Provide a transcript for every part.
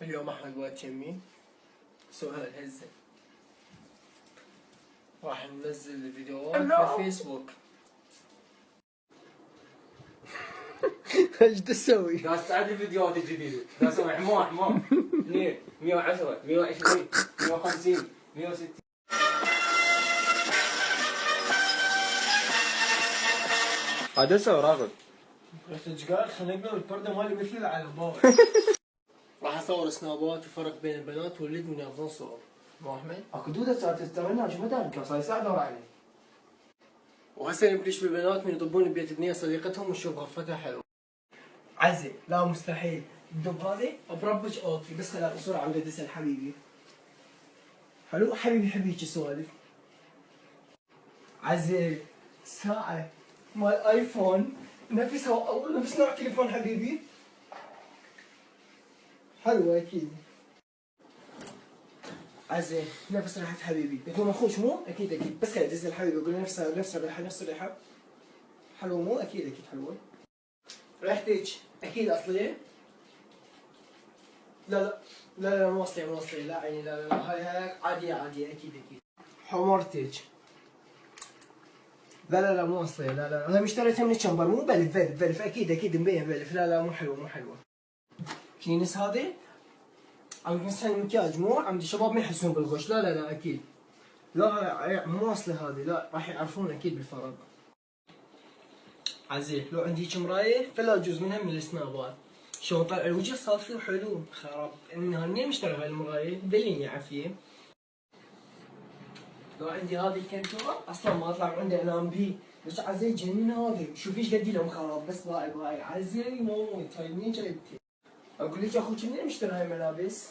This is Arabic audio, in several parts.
اليوم احمد وقت يمي سؤال هزه راح ننزل الفيديوهات في الفيسبوك. ايش تسوي؟ قاعد تعدل الفيديوهات الجديدة، قاعد اسوي حمار 2 110 120 150 160. عاد اسوي راغب رحت قال خنقنا والبردة مالي مثل العلبات. راح اصور سنابات وفرق بين البنات والولد ياخذون صور. مو احمد؟ اكو دودة صارت تستغلنا شو مدارك صار ساعة ادور عليه. وهسه نبلش بالبنات من يطبون ببيت بنية صديقتهم ونشوف غرفتها حلوة. عزي لا مستحيل الدب هذه بربج اوضتي بس خلال بسرعة عم تسأل حبيبي. حلو حبيبي حبيبي السوالف. عزي ساعة مال ايفون نفسها اول نفس نوع تليفون حبيبي. حلوة اكيد. عزي نفس ريحة حبيبي بيكون اخوش مو؟ اكيد بس خلي دز الحبيبي يقول نفس الريحة نفس الريحة. حلوة مو؟ اكيد حلوة. ريحتك اكيد اصلية؟ لا مو اصلية لا عيني لا هاي عادية اكيد. حمرتك لا مو اصلية لا انا اشتريتها من الشمبر مو بلف اكيد مبين بلف لا مو حلوة كينس هذه عم تمسح المكياج مو عم الشباب ما يحسون بالغش لا اكيد لا مو اصلي هذه لا راح يعرفون اكيد بالفرق. عزيز لو عندي هيك مرايه فلا جزء منها من السنابات شلون طلع الوجه صافي وحلو خراب اني مشتري هاي المرايه دليني عافيه. لو عندي هذه الكنتور اصلا ما اطلع من عندي انام بيه بس عزيز جنين هذه شوفيش قد لهم خراب بس باي عزيز موت هاي منين جايبتي؟ اقول لك اخوك منين مشتري هاي الملابس؟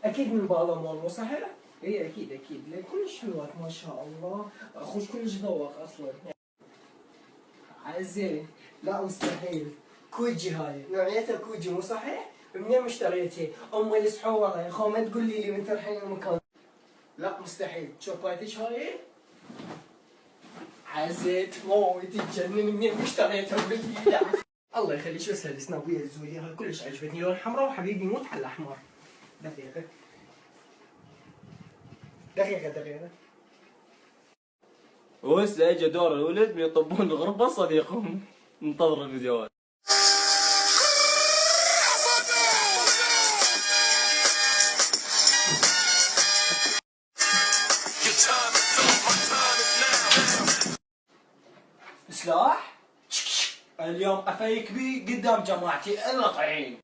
اكيد من بالا مول مو صحيح؟ اي اكيد كلش حلوات ما شاء الله اخوك كلش ذوق اصلا. عزيز لا مستحيل كوجي هاي نوعيتها كوجي مو صحيح؟ منين مشتريتها؟ ام السحوره يا اخو ما تقول لي من ترحين المكان. لا مستحيل شوكولاتك هاي؟ عزيز موت تجنن منين مشتريتها بالله. الله يخليك بس هالسنابيه الزوليه هاي كلش عجبتني لون حمراء وحبيبي موت حل احمر. دقيقة وهسه اجى دور الولد من يطبون الغرفة صديقهم. ننتظر الفيديوهات. سلاح اليوم افيك بيه قدام جماعتي الا طعين.